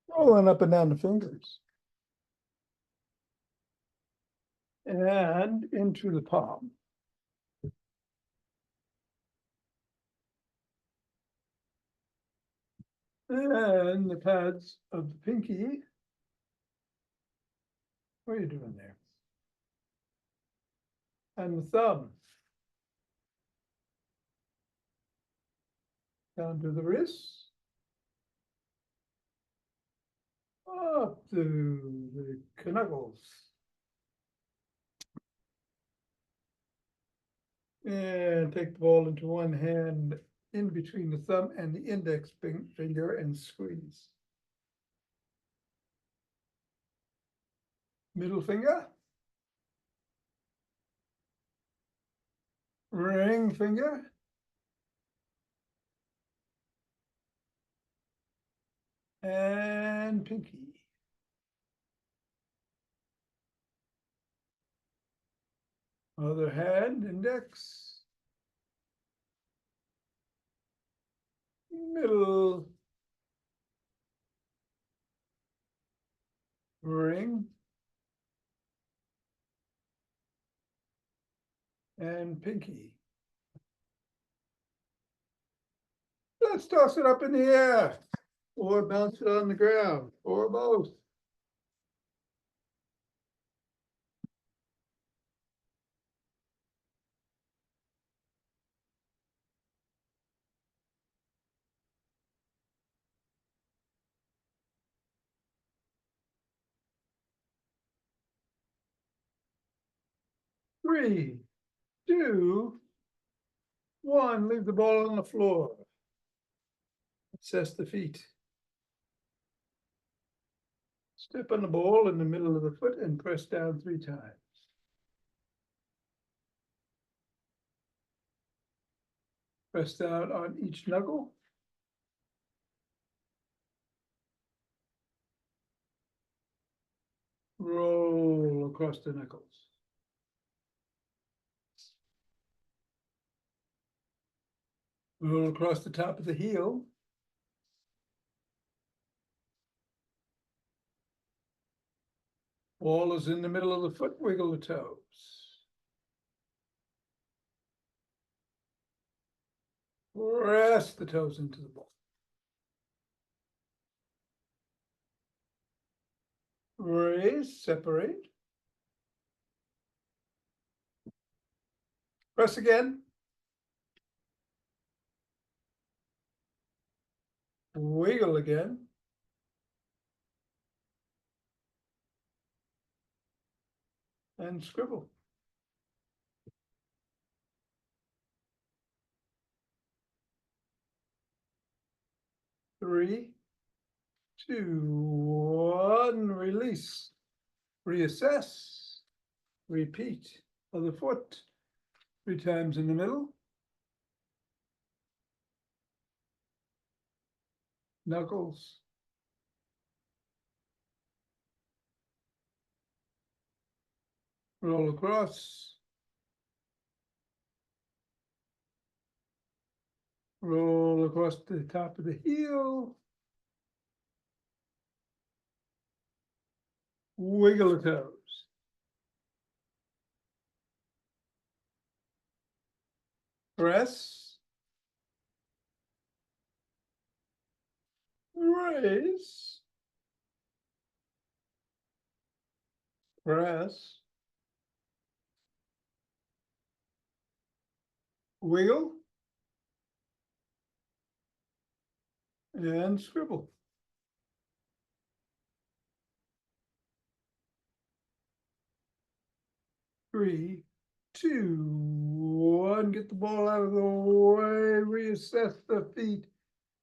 Rolling up and down the fingers. And into the palm. And the pads of the pinky. What are you doing there? And the thumb. Down to the wrist. Up to the knuckles. And take the ball into one hand in between the thumb and the index finger and squeeze. Middle finger. Ring finger. And pinky. Other hand, index. Middle. Ring. And pinky. Let's toss it up in the air, or bounce it on the ground, or both. Three, two, one. Leave the ball on the floor. Assess the feet. Step on the ball in the middle of the foot and press down 3 times. Press down on each knuckle. Roll across the knuckles. Roll across the top of the heel. Ball is in the middle of the foot, wiggle the toes. Press the toes into the ball. Raise, separate. Press again. Wiggle again. And scribble. Three, two, one, release. Reassess. Repeat. Other foot. 3 times in the middle. Knuckles. Roll across. Roll across the top of the heel. Wiggle the toes. Press. Raise. Press. Wiggle. And scribble. Three, two, one. Get the ball out of the way. Reassess the feet.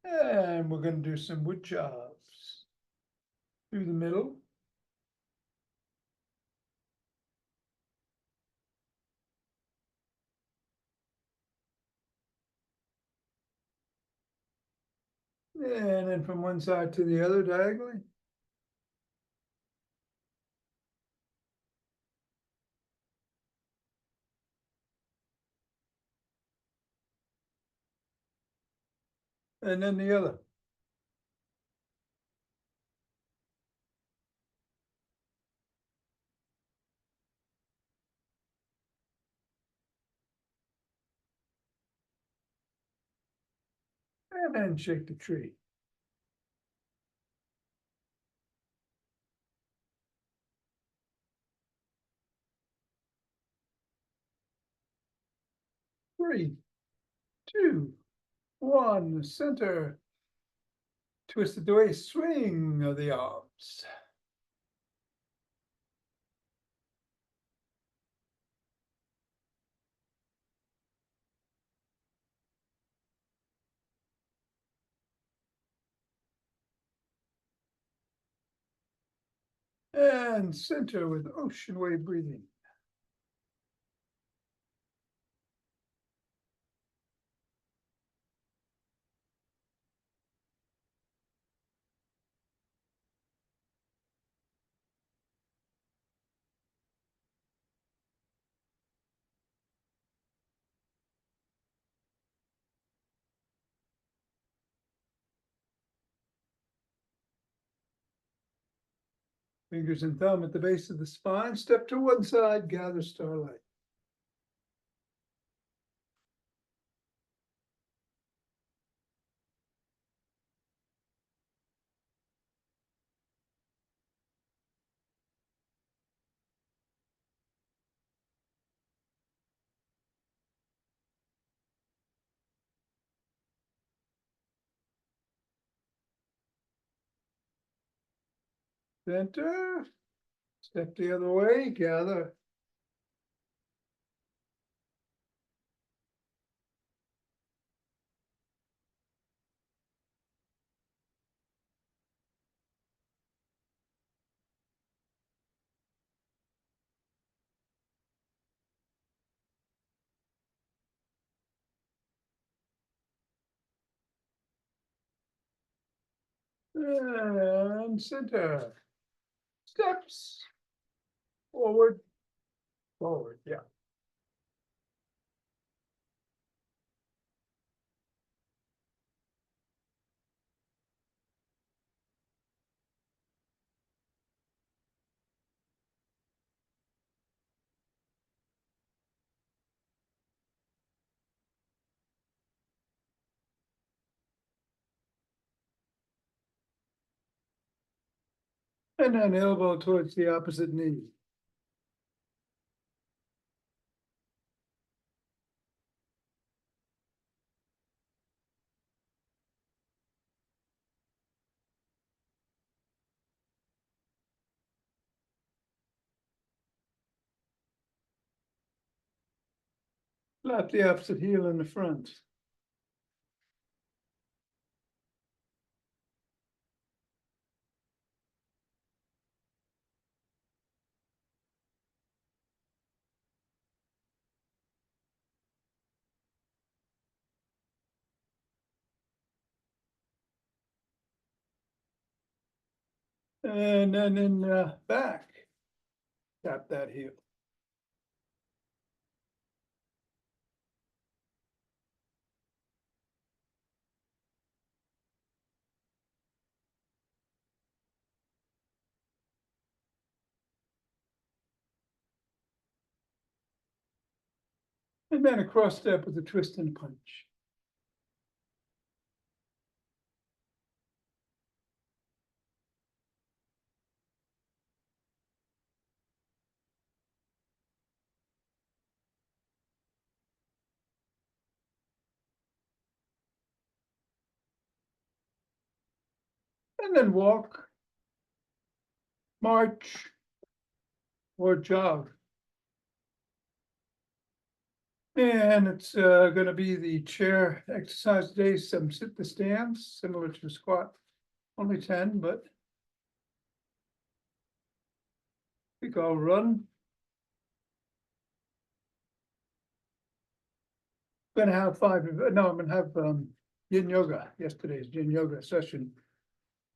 And we're going to do some wood chops. Through the middle. And then from one side to the other diagonally. And then the other. And then shake the tree. Three, two, one, center. Twisted away, swing of the arms. And center with ocean wave breathing. Fingers and thumb at the base of the spine. Step to one side, gather starlight. Center. Step the other way, gather. And center. Steps. Forward. Forward, yeah. And then elbow towards the opposite knee. Flap the opposite heel in the front. And then in the back. Tap that heel. And then a cross step with a twist and punch. And then walk, march, or jog. And it's going to be the chair exercise today, some sit to stands, similar to squat, only 10, but I think I'll run. Gonna have five, no, I'm gonna have yin yoga. Yesterday's yin yoga session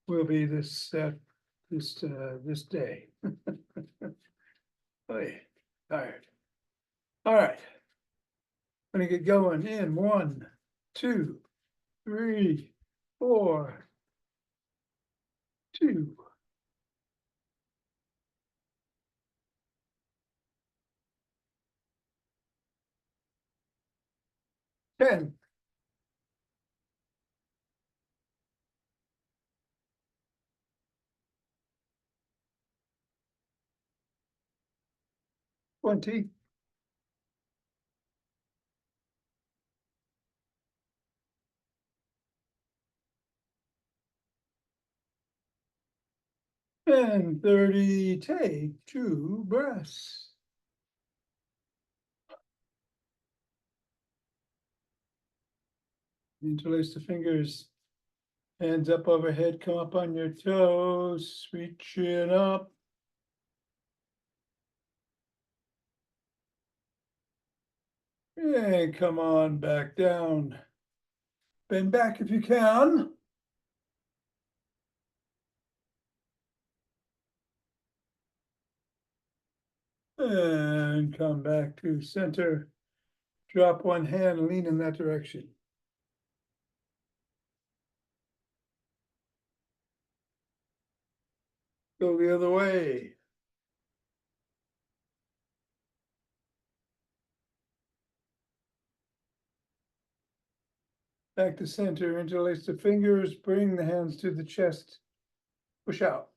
will be this day. Oy, tired. All right. Gonna get going in 1, 2, 3, 4, 2. 10. 20. And 30, take 2 breaths. Interlace the fingers, hands up overhead, come up on your toes, sweet chin up. And come on back down. Bend back if you can. And come back to center. Drop one hand, lean in that direction. Go the other way. Back to center, interlace the fingers, bring the hands to the chest, push out.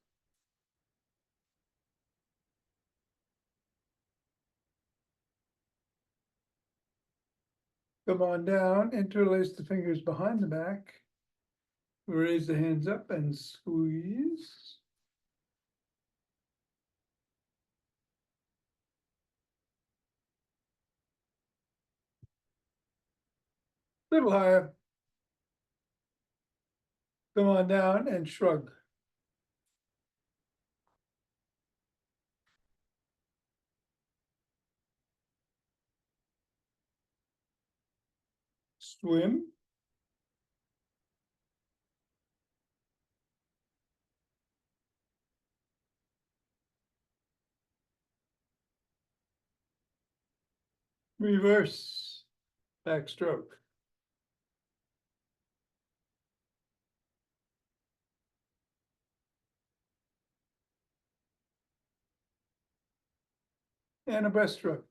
Come on down, interlace the fingers behind the back. Raise the hands up and squeeze. Little higher. Come on down and shrug. Swim. Reverse. Backstroke. And a breaststroke.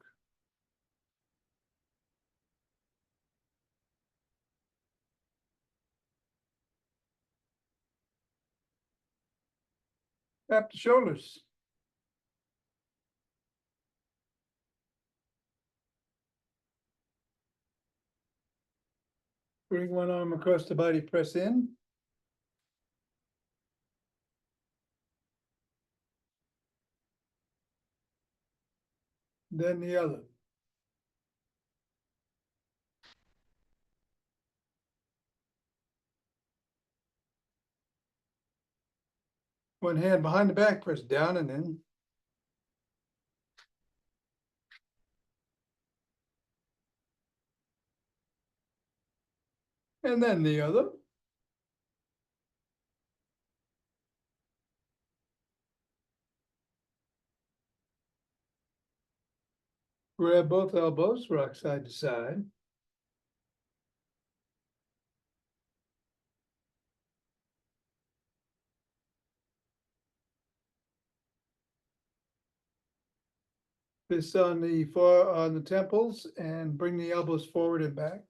Tap the shoulders. Bring one arm across the body, press in. Then the other. One hand behind the back, press down and in. And then the other. Grab both elbows, rock side to side. Fist on the temples and bring the elbows forward and back.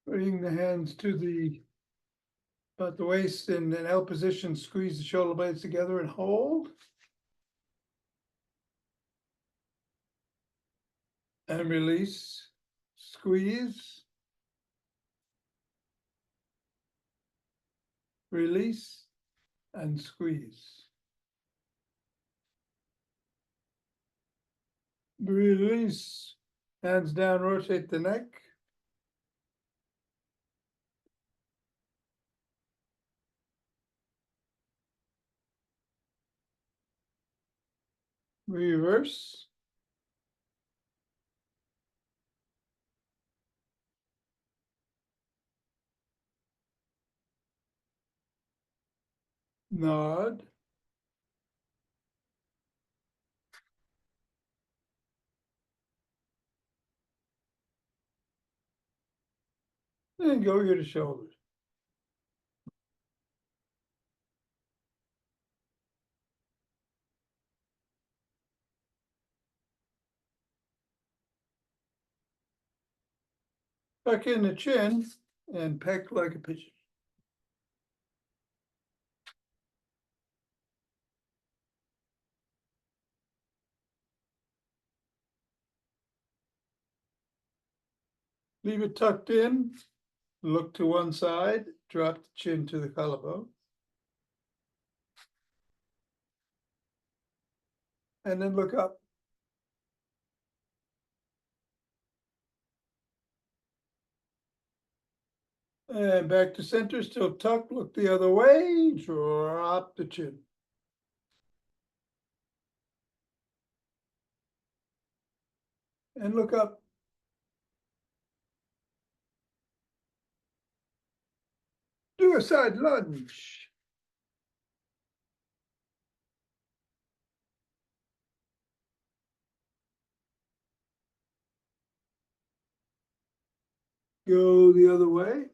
Bring the hands to about the waist in an L position, squeeze the shoulder blades together and hold. And release, squeeze. Release and squeeze. Release, hands down, rotate the neck. Reverse. Nod. And go ear to shoulder. Tuck in the chin, and peck like a pigeon. Leave it tucked in, look to one side, drop the chin to the collarbone. And then look up. And back to center, still tucked, look the other way, drop the chin. And look up. Do a side lunge. Go the other way.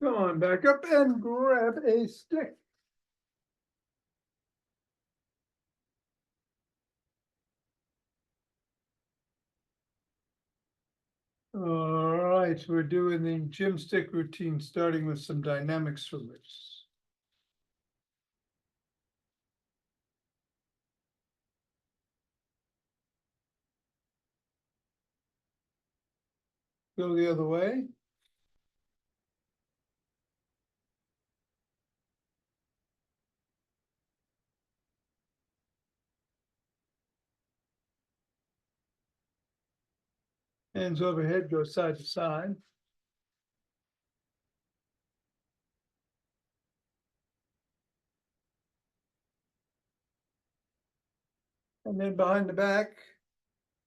Come on, back up and grab a stick. All right, we're doing the gym stick routine, starting with some dynamic swimmers. Go the other way. Hands overhead, go side to side. And then behind the back,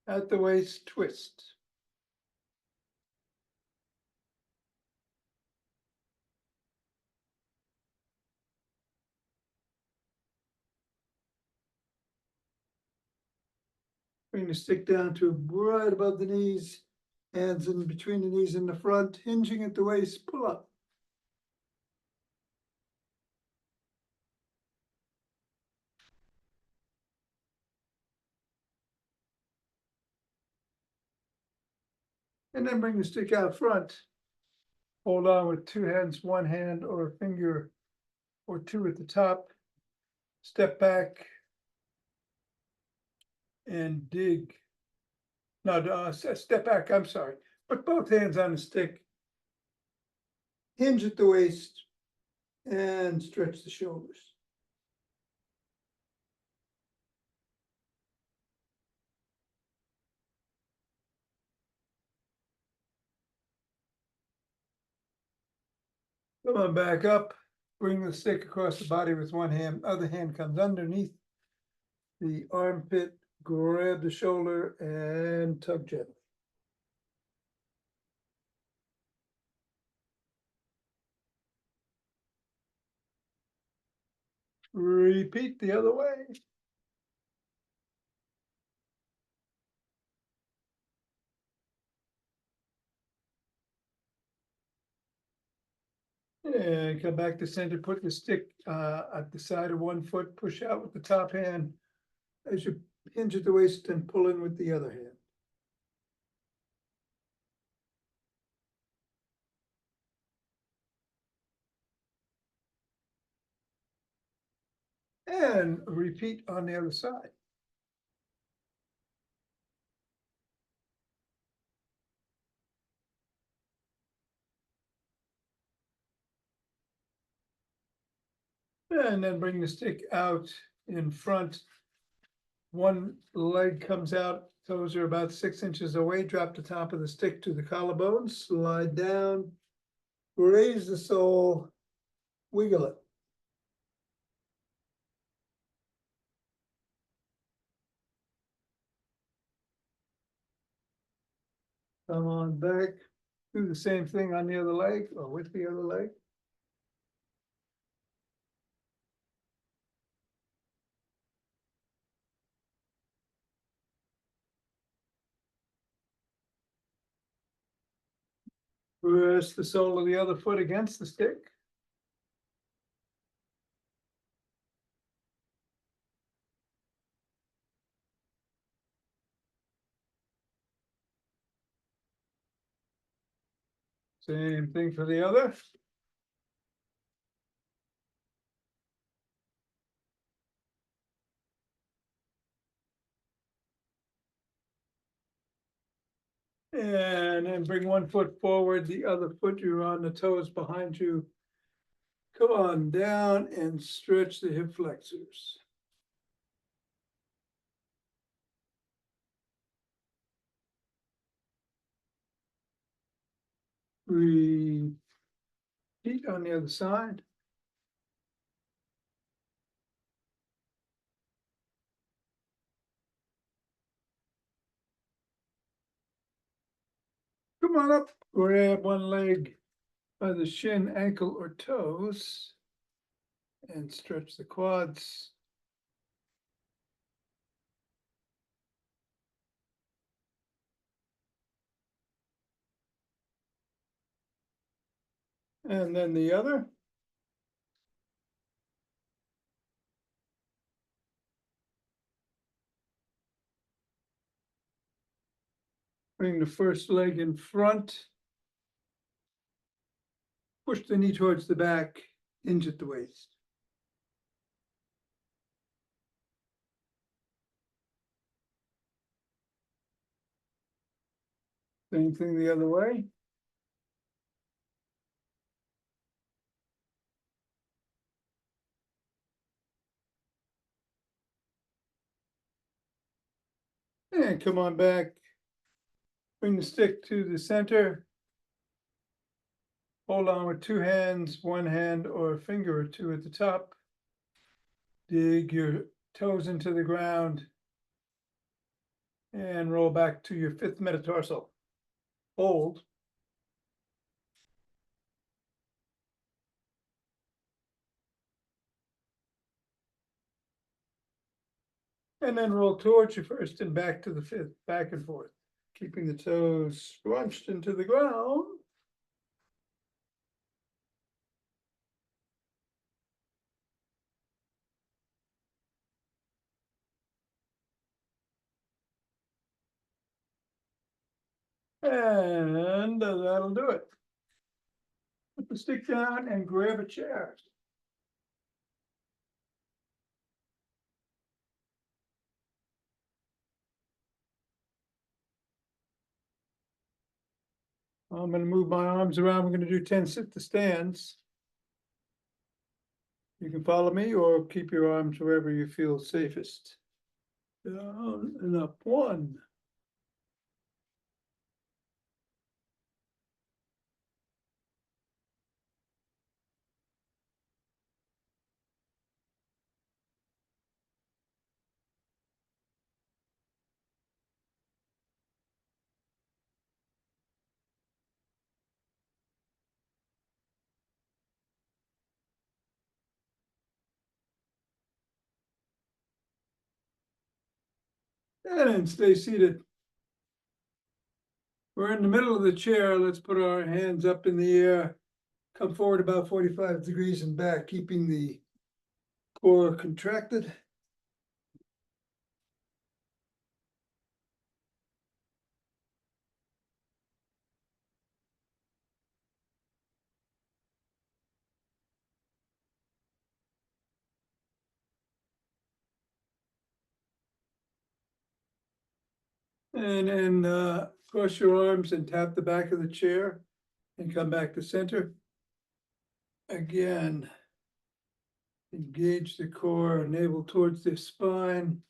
at the waist, twist. Bring the stick down to right above the knees, hands in between the knees in the front, hinging at the waist, pull up. And then bring the stick out front. Hold on with two hands, one hand or a finger or two at the top. Step back and dig. No, step back, I'm sorry. Put both hands on the stick. Hinge at the waist and stretch the shoulders. Come on, back up. Bring the stick across the body with one hand. Other hand comes underneath the armpit. Grab the shoulder and tug gently. Repeat the other way. And come back to center, put the stick at the side of one foot, push out with the top hand as you hinge at the waist and pull in with the other hand. And repeat on the other side. And then bring the stick out in front. One leg comes out, toes are about 6 inches away. Drop the top of the stick to the collarbone, slide down, raise the sole, wiggle it. Come on back, do the same thing on the other leg or with the other leg. Press the sole of the other foot against the stick. Same thing for the other. And then bring one foot forward, the other foot you're on the toes behind you. Come on down and stretch the hip flexors. Repeat on the other side. Come on up, grab one leg by the shin, ankle, or toes, and stretch the quads. And then the other. Bring the first leg in front. Push the knee towards the back, hinge at the waist. Same thing the other way. And come on back. Bring the stick to the center. Hold on with two hands, one hand or a finger or two at the top. Dig your toes into the ground. And roll back to your fifth metatarsal. Hold. And then roll towards you first and back to the fifth, back and forth, keeping the toes scrunched into the ground. And that'll do it. Put the stick down and grab a chair. I'm going to move my arms around. We're going to do 10 sit to stands. You can follow me or keep your arms wherever you feel safest. Down and up. 1. And then stay seated. We're in the middle of the chair. Let's put our hands up in the air. Come forward about 45 degrees and back, keeping the core contracted. And then cross your arms and tap the back of the chair and come back to center. Again, engage the core, navel towards the spine.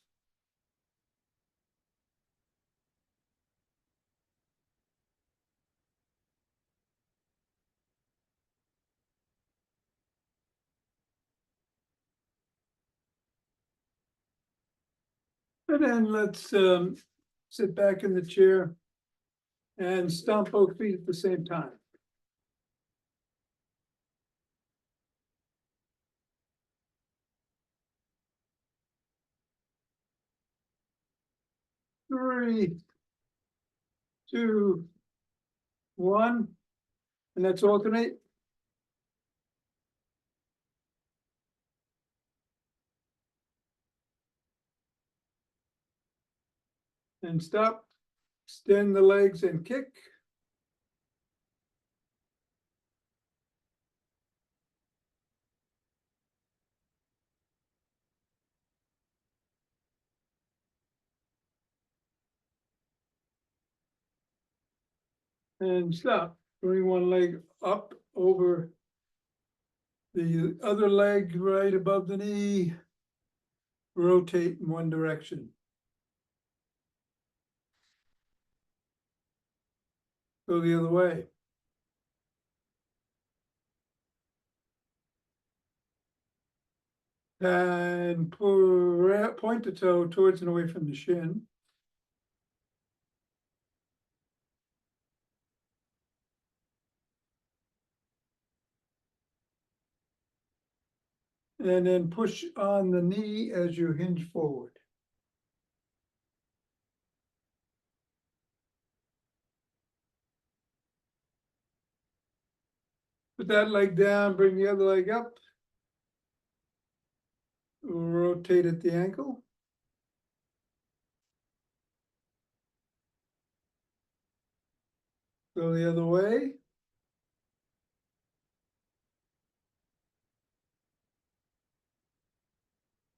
And then let's sit back in the chair and stomp both feet at the same time. 3, 2, 1, and let's alternate. And stop, extend the legs and kick. And stop. Bring one leg up over the other leg right above the knee. Rotate in one direction. Go the other way. And point the toe towards and away from the shin. And then push on the knee as you hinge forward. Put that leg down, bring the other leg up. Rotate at the ankle. Go the other way.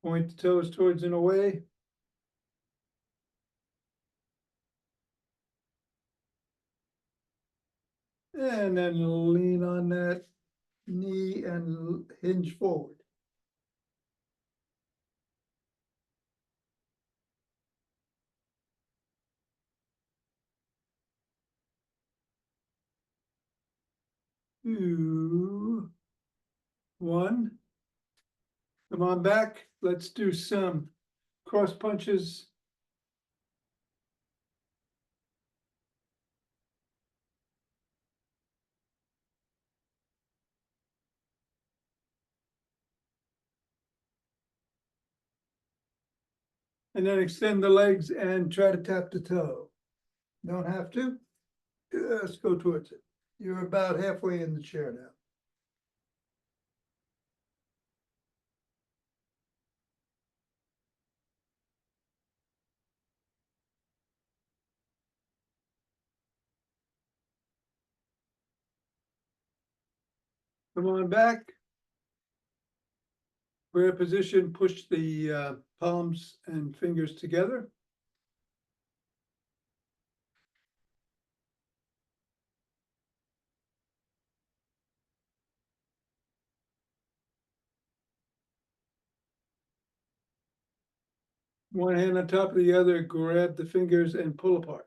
Point the toes towards and away. And then lean on that knee and hinge forward. Two, one. Come on back. Let's do some cross punches. And then extend the legs and try to tap the toe. Don't have to. Just go towards it. You're about halfway in the chair now. Come on back. Prayer position, push the palms and fingers together. One hand on top of the other, grab the fingers and pull apart.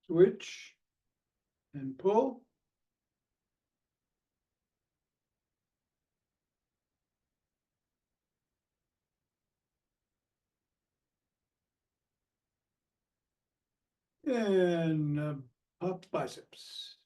Switch and pull. And pop biceps.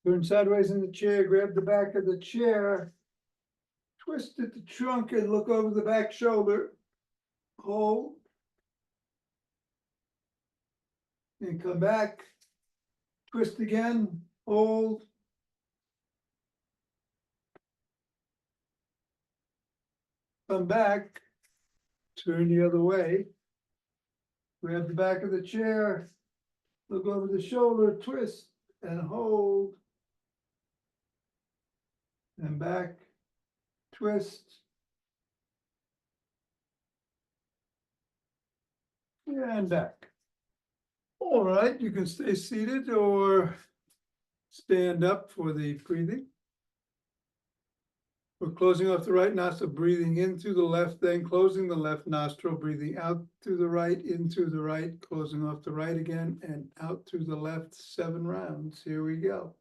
Turn sideways in the chair, grab the back of the chair, twist at the trunk and look over the back shoulder. Hold. And come back. Twist again, hold. Come back. Turn the other way. Grab the back of the chair, look over the shoulder, twist and hold. And back, twist. And back. All right, you can stay seated or stand up for the breathing. We're closing off the right nostril, breathing in through the left, then closing the left nostril, breathing out through the right, in through the right, closing off the right again, and out through the left, 7 rounds. Here we go.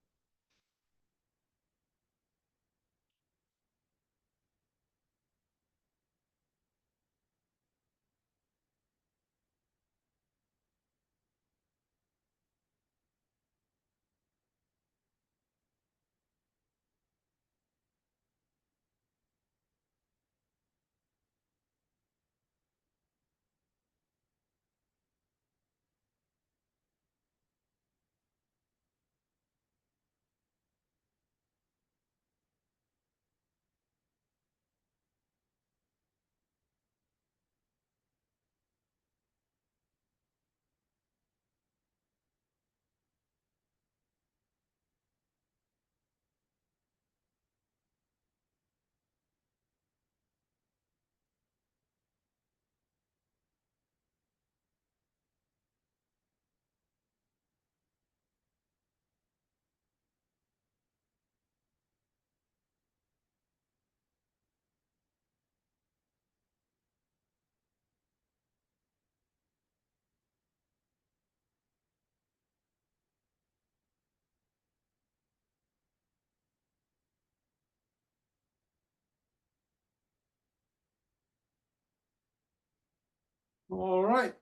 All right.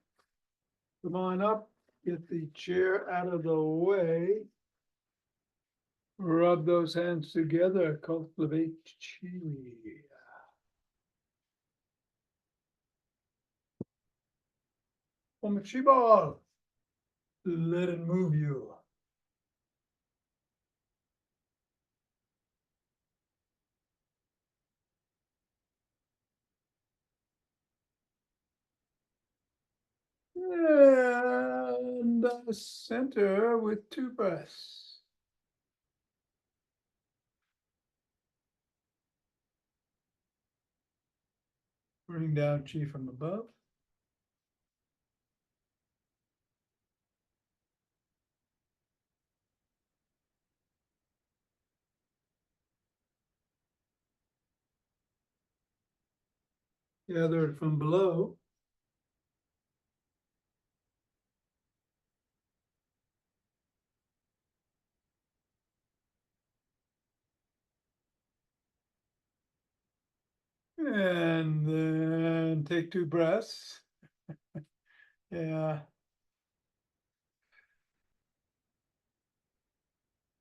Come on up, get the chair out of the way. Rub those hands together, cultivate chi. Om chi ball. Let it move you. And the center with 2 breaths. Bring down chi from above. Gather it from below. And then take 2 breaths. Yeah.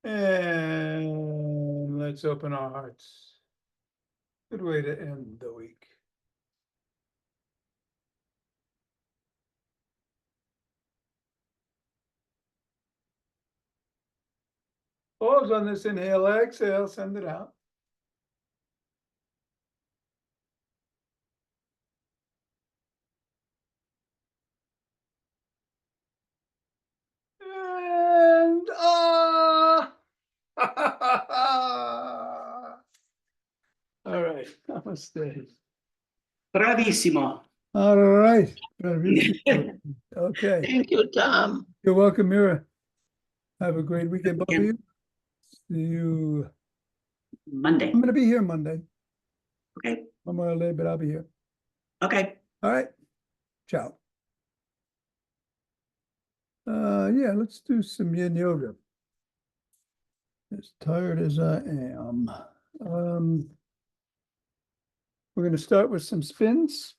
And let's open our hearts. Good way to end the week. Pause on this inhale, exhale, send it out. And all right, namaste. Bravissimo. All right, okay. Thank you, Tom. You're welcome, Mira. Have a great weekend, both of you. See you. Monday. I'm going to be here Monday. Okay. Memorial Day, but I'll be here. Okay. All right. Ciao. Yeah, let's do some yin yoga. As tired as I am. We're going to start with some spins.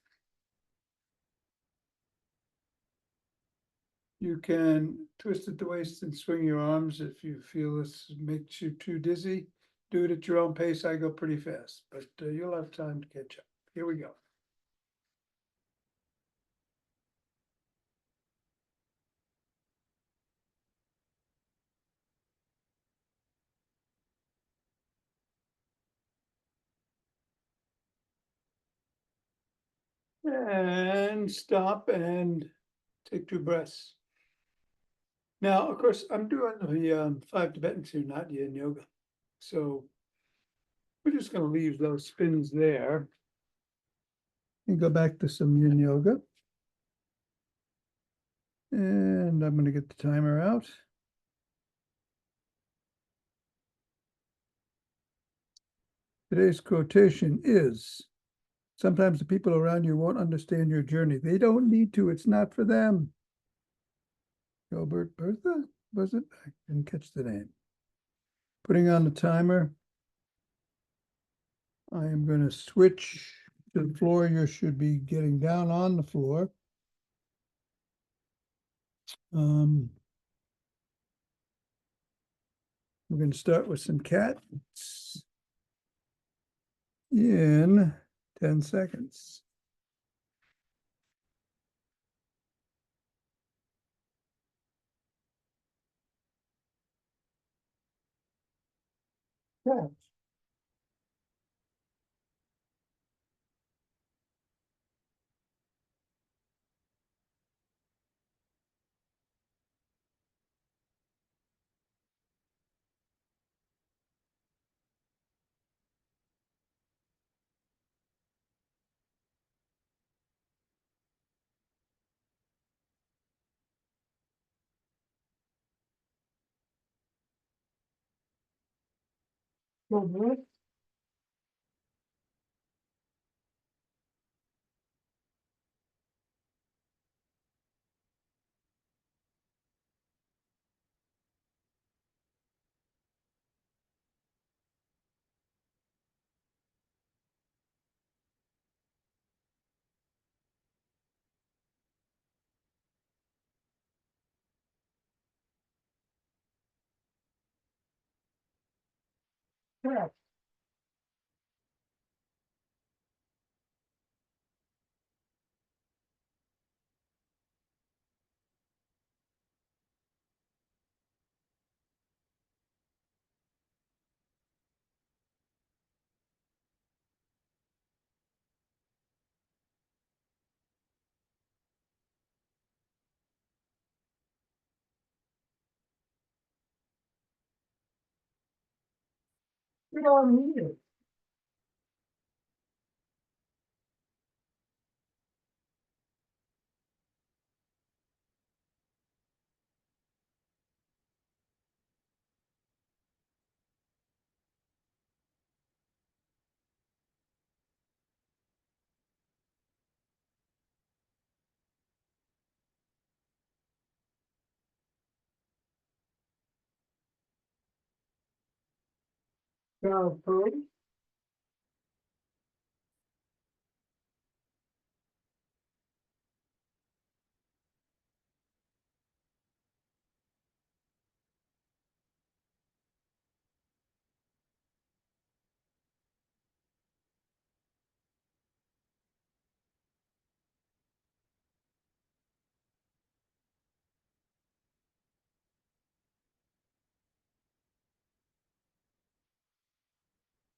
You can twist at the waist and swing your arms if you feel this makes you too dizzy. Do it at your own pace. I go pretty fast, but you'll have time to catch up. Here we go. And stop and take 2 breaths. Now, of course, I'm doing the 5 Tibetans here, not yin yoga. So we're just going to leave those spins there and go back to some yin yoga. And I'm going to get the timer out. Today's quotation is, sometimes the people around you won't understand your journey. They don't need to. It's not for them. Gilbert Bertha, was it? I didn't catch the name. Putting on the timer. I am going to switch to the floor. You should be getting down on the floor. We're going to start with some cats in 10 seconds. Cats. Mhm. Yeah. Get on here. Now, first,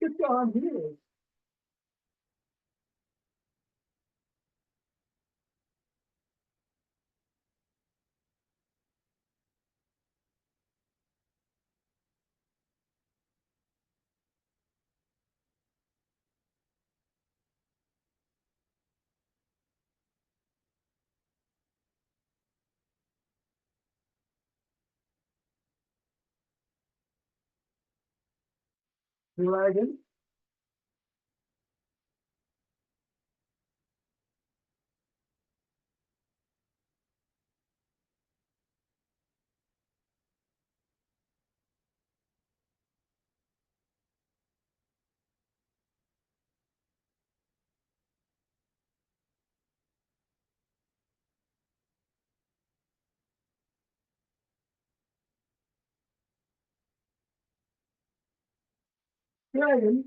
get on here. Dragon. Dragon.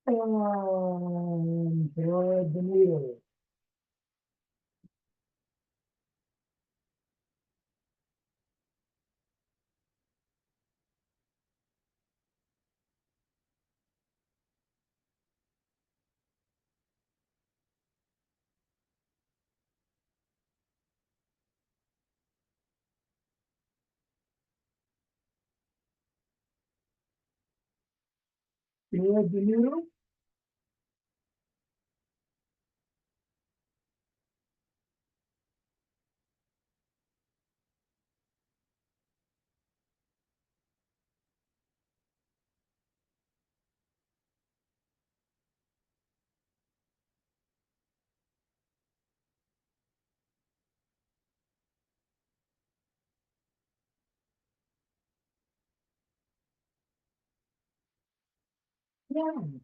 And thread the needle. Thread the needle. One.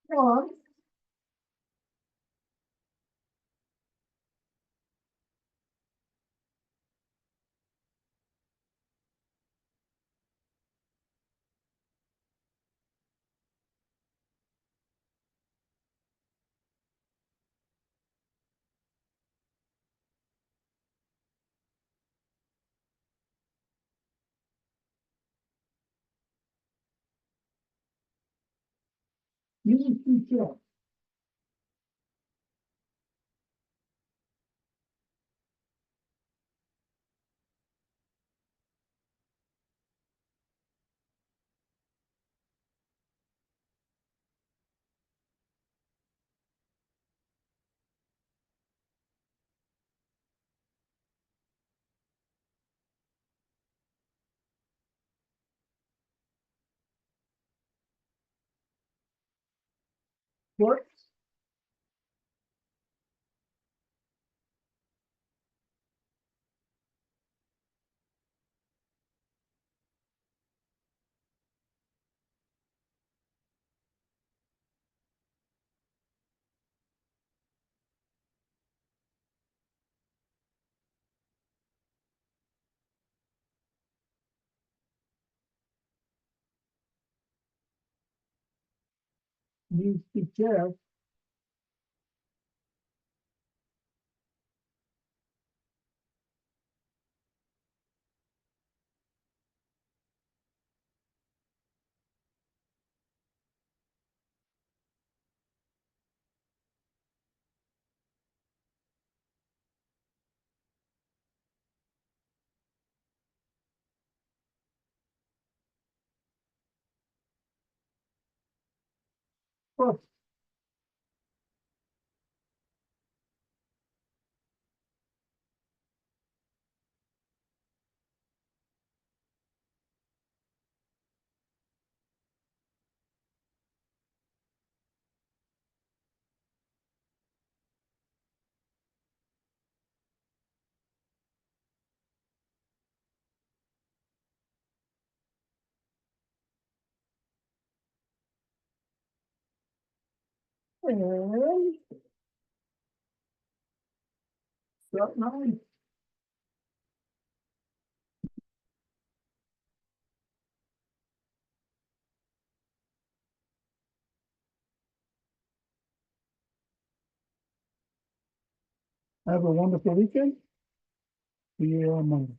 One. Jeff. What? Jeff. What? And that night. Have a wonderful weekend. See you on Monday.